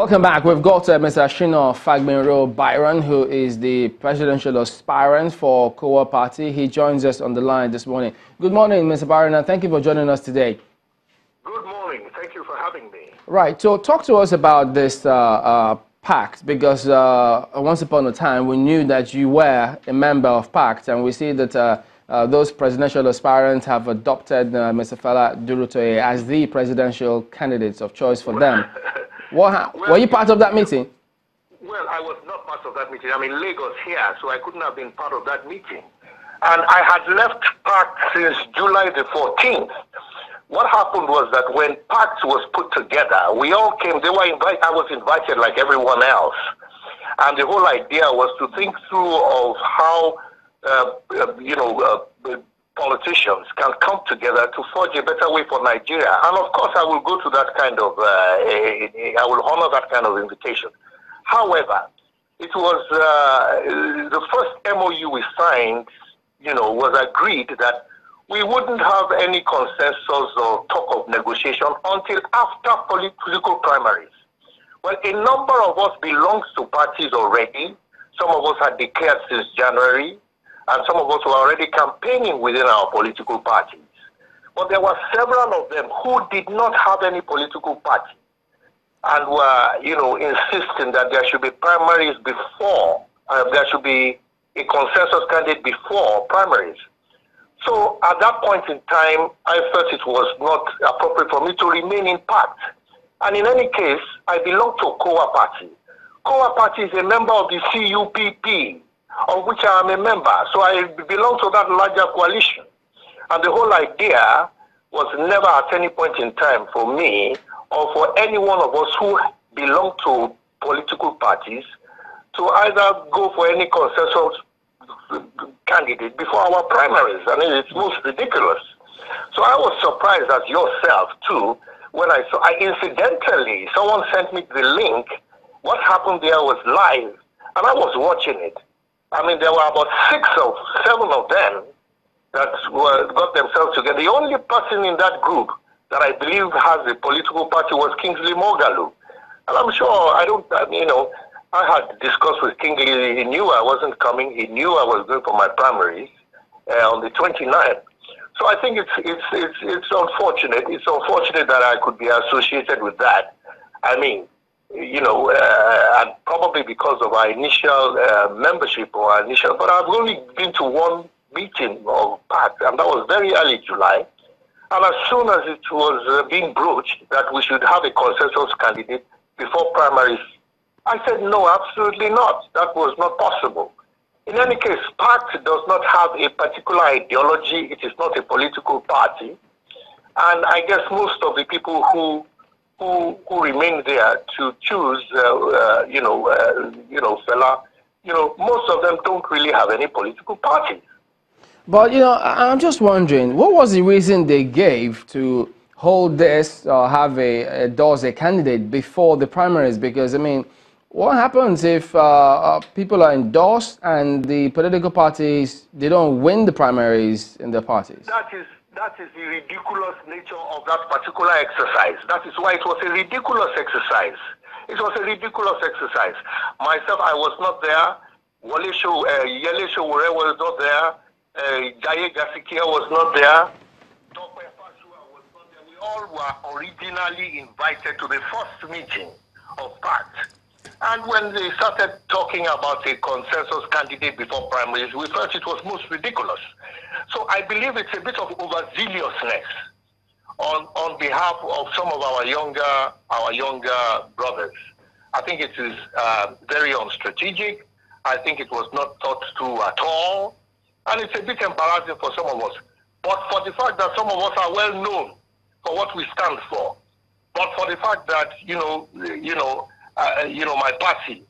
Welcome back. We've got Mr. Fagbenro-Byron, who is the presidential aspirant for Kowa Party. He joins us on the line this morning. Good morning, Mr. Byron, and thank you for joining us today. Good morning. Thank you for having me. Right. So talk to us about this PACT, because once upon a time we knew that you were a member of PACT, and we see that those presidential aspirants have adopted Mr. Fela Durotoye as the presidential candidates of choice for them. Were you part of that meeting? Well, I was not part of that meeting. I'm in Lagos here, so I couldn't have been part of that meeting. And I had left PACT since July the 14th. What happened was that when PACT was put together, we all came. They were invited. I was invited like everyone else. And the whole idea was to think through of how, politicians can come together to forge a better way for Nigeria. And of course, I will go to that kind of, I will honor that kind of invitation. However, it was the first MOU we signed, was agreed that we wouldn't have any consensus or talk of negotiation until after political primaries. Well, a number of us belongs to parties already. Some of us had declared since January, and some of us were already campaigning within our political parties. But there were several of them who did not have any political party and were, insisting that there should be primaries before, there should be a consensus candidate before primaries. So at that point in time, I felt it was not appropriate for me to remain in PACT. And in any case, I belong to Kowa Party. Kowa Party is a member of the CUPP, of which I am a member. So I belong to that larger coalition. And the whole idea was never at any point in time for me or for any one of us who belong to political parties to either go for any consensus candidate before our primaries. I mean, it's most ridiculous. So I was surprised as yourself too when I saw, incidentally, someone sent me the link. What happened there was live, and I was watching it. I mean, there were about 6 or 7 of them that got themselves together. The only person in that group that I believe has a political party was Kingsley Moghalu. And I'm sure, I had discussed with Kingsley. He knew I wasn't coming. He knew I was going for my primaries on the 29th. So I think it's unfortunate. It's unfortunate that I could be associated with that. I mean, and probably because of our initial membership or our initial, but I've only been to one meeting of PACT, and that was very early July. And as soon as it was being broached that we should have a consensus candidate before primaries, I said, no, absolutely not. That was not possible. In any case, PACT does not have a particular ideology. It is not a political party. And I guess most of the people who remain there to choose, Fela, most of them don't really have any political party. But, I'm just wondering, what was the reason they gave to hold this or have endorse a candidate before the primaries? Because, I mean, what happens if people are endorsed and the political parties, they don't win the primaries in their parties? That is the ridiculous nature of that particular exercise. That is why it was a ridiculous exercise. It was a ridiculous exercise. Myself, I was not there. Yele Sowore was not there. Jaye Gasikia was not there. Tope Fashua was not there. We all were originally invited to the first meeting of PACT. And when they started talking about a consensus candidate before primaries, we felt it was most ridiculous. So I believe it's a bit of overzealousness on behalf of some of our younger brothers. I think it is very unstrategic. I think it was not thought through at all. And it's a bit embarrassing for some of us. But for the fact that some of us are well known for what we stand for, but for the fact that, my party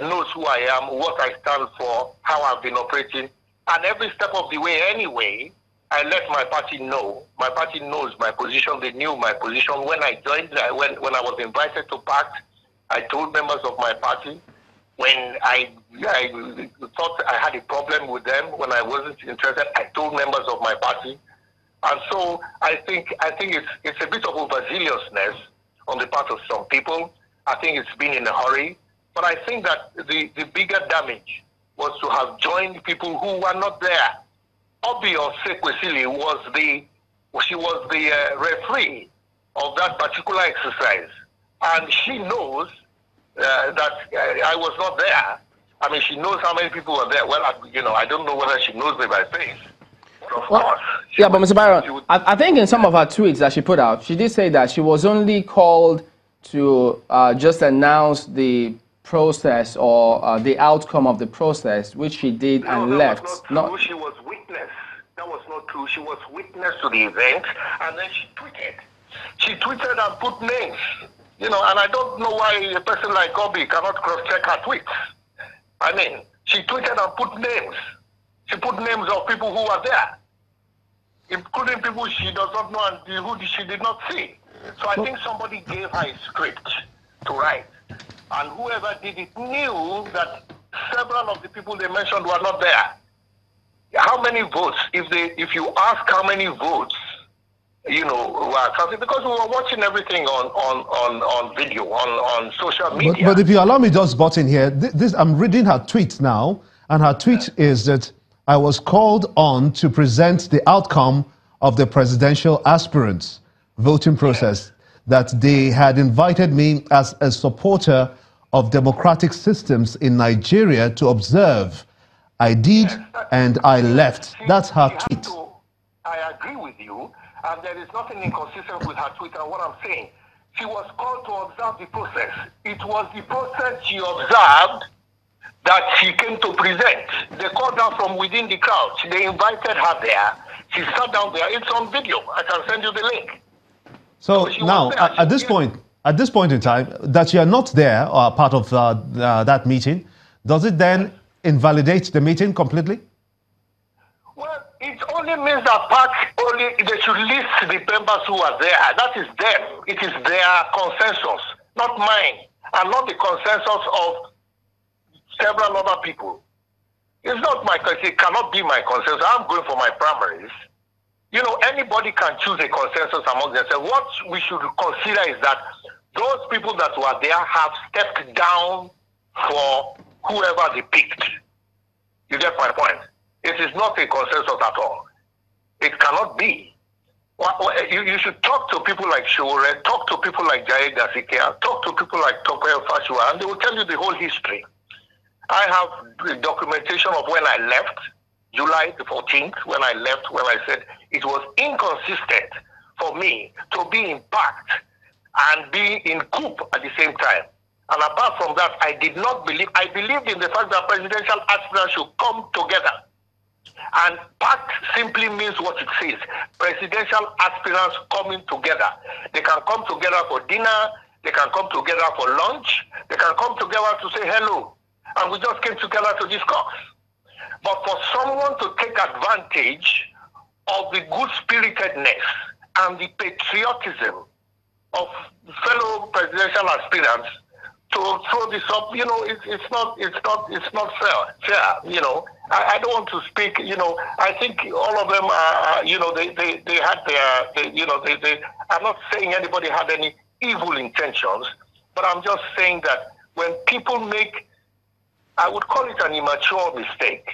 knows who I am, what I stand for, how I've been operating, and every step of the way anyway, I let my party know. My party knows my position. They knew my position. When I joined, when I was invited to PACT, I told members of my party. When I thought I had a problem with them, when I wasn't interested, I told members of my party. And so I think it's a bit of overzealousness on the part of some people. I think it's been in a hurry. But I think that the bigger damage was to have joined people who were not there. Obi Osekwesili was the referee of that particular exercise, and she knows that I was not there. I mean, she knows how many people were there. Well, I don't know whether she knows me by face. But of course. Yeah, but Mr. Byron, I think in some of her tweets that she put out, she did say that she was only called to just announce the process or the outcome of the process, which she did and left. Was not true. She was witness. That was not true. She was witness to the event, and then she tweeted. She tweeted and put names. And I don't know why a person like Obi cannot cross-check her tweets. I mean, she tweeted and put names. She put names of people who were there, including people she does not know and who she did not see. So I think somebody gave her a script to write. And whoever did it knew that several of the people they mentioned were not there. How many votes? If you ask how many votes, were counted, because we were watching everything on video, on social media. But if you allow me just butt in here, I'm reading her tweet now, and her tweet is that I was called on to present the outcome of the presidential aspirants voting process, that they had invited me as a supporter of democratic systems in Nigeria to observe. I did, and I left. That's her tweet. I agree with you, and there is nothing inconsistent with her tweet and what I'm saying. She was called to observe the process. It was the process she observed that she came to present. They called her from within the crowd. They invited her there. She sat down there. It's on video. I can send you the link. So now, at this point in time, that you are not there or part of that meeting, does it then invalidate the meeting completely? Well, it only means that they should list the members who are there. That is them. It is their consensus, not mine, and not the consensus of several other people. It's not my consensus. It cannot be my consensus. I'm going for my primaries. Anybody can choose a consensus among themselves. What we should consider is that those people that were there have stepped down for whoever they picked. You get my point? It is not a consensus at all. It cannot be. You should talk to people like Shore, talk to people like Jaye Gasikia, talk to people like Tokoyo Fashua, and they will tell you the whole history. I have the documentation of when I left, July the 14th, when I left, when I said it was inconsistent for me to be in PACT and be in coup at the same time. And apart from that, I believed in the fact that presidential aspirants should come together. And PACT simply means what it says. Presidential aspirants coming together. They can come together for dinner, they can come together for lunch, they can come together to say hello. And we just came together to discuss. But for someone to take advantage of the good-spiritedness and the patriotism of fellow presidential aspirants to throw this up, it's not fair. I don't want to speak. I think all of them are. They had their. I'm not saying anybody had any evil intentions, but I'm just saying that when people make, I would call it an immature mistake.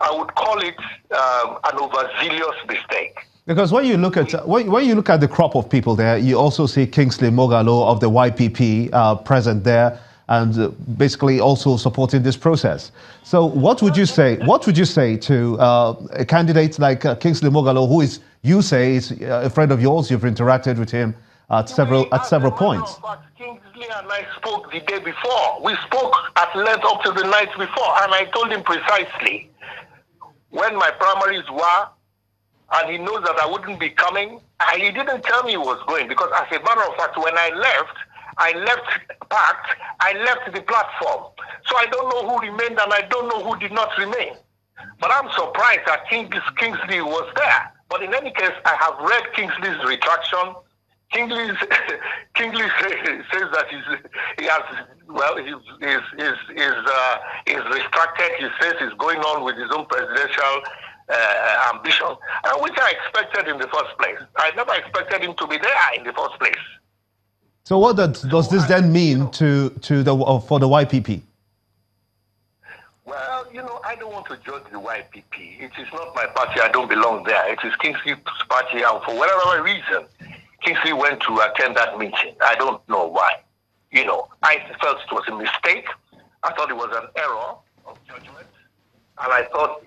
I would call it an overzealous mistake. Because when you look at the crop of people there, you also see Kingsley Moghalu of the YPP present there, and basically also supporting this process. So, what would you say? What would you say to a candidate like Kingsley Moghalu, who is a friend of yours? You've interacted with him at several points. Kingsley and I spoke the day before. We spoke at length up to the night before, and I told him precisely when my primaries were, and he knows that I wouldn't be coming. He didn't tell me he was going, because as a matter of fact, when I left PACT, I left the platform. So I don't know who remained and I don't know who did not remain. But I'm surprised that Kingsley was there. But in any case, I have read Kingsley's retraction. Kingsley says that he's retracted. He says he's going on with his own presidential ambition, which I expected in the first place. I never expected him to be there in the first place. So what does this then mean for the YPP? Well, I don't want to judge the YPP. It is not my party. I don't belong there. It is Kingsley's party, and for whatever reason, Kingsley went to attend that meeting. I don't know why. I felt it was a mistake. I thought it was an error of judgment. And I thought,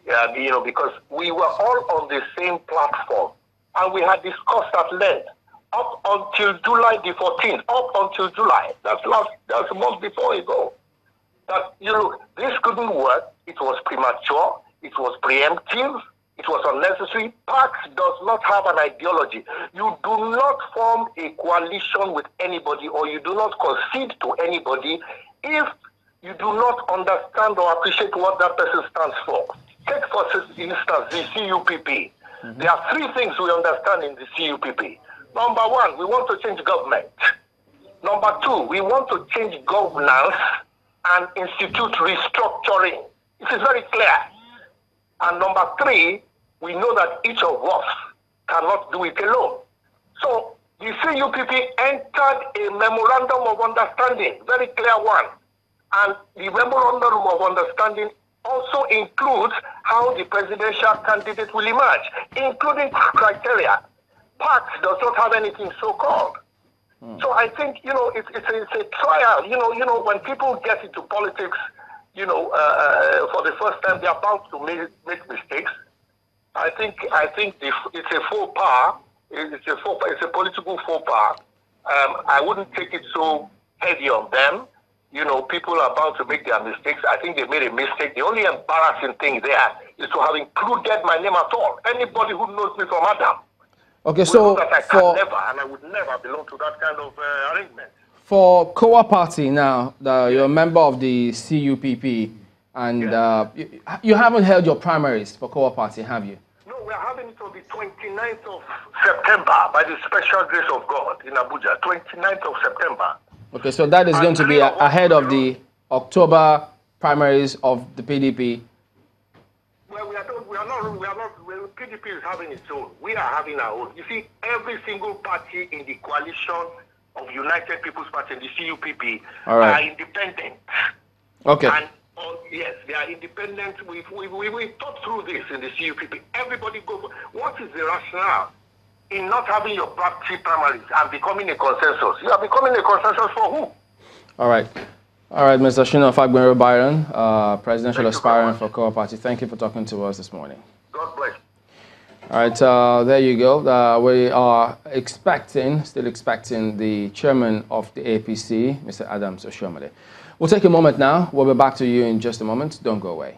because we were all on the same platform, and we had discussed at length up until July the 14th, up until July. That's a month before ago. That, this couldn't work. It was premature. It was preemptive. It was unnecessary. PACT does not have an ideology. You do not form a coalition with anybody, or you do not concede to anybody if you do not understand or appreciate what that person stands for. Take, for instance, the CUPP. Mm-hmm. There are three things we understand in the CUPP. Number one, we want to change government. Number two, we want to change governance and institute restructuring. It is very clear. And number three, we know that each of us cannot do it alone. So the CUPP entered a memorandum of understanding, very clear one. And the memorandum of understanding also includes how the presidential candidate will emerge, including criteria. PACT does not have anything so-called. So I think, it's a trial. When people get into politics, for the first time, they are bound to make mistakes. I think it's a faux pas. It's a political faux pas. I wouldn't take it so heavy on them. People are bound to make their mistakes. I think they made a mistake. The only embarrassing thing there is to have included my name at all. Anybody who knows me from Adam. Okay, so that I can never, and I would never belong to that kind of arrangement. For Kowa Party now, you're a member of the CUPP, and you haven't held your primaries for Kowa Party, have you? No, we are having it on the 29th of September by the special grace of God in Abuja. 29th of September. Okay, so that is going to be ahead of the October primaries of the PDP. Well, PDP is having its own. We are having our own. You see, every single party in the coalition of United People's Party and the CUPP are independent. Okay. And yes, they are independent. We thought through this in the CUPP. Everybody go for what is the rationale in not having your party primaries and becoming a consensus? You are becoming a consensus for who? All right. All right, Mr. Shina Fagbenro-Byron, presidential aspirant for Kowa Party. Thank you for talking to us this morning. God bless. All right, there you go. We are still expecting the chairman of the APC, Mr. Adams Oshomole. We'll take a moment now. We'll be back to you in just a moment. Don't go away.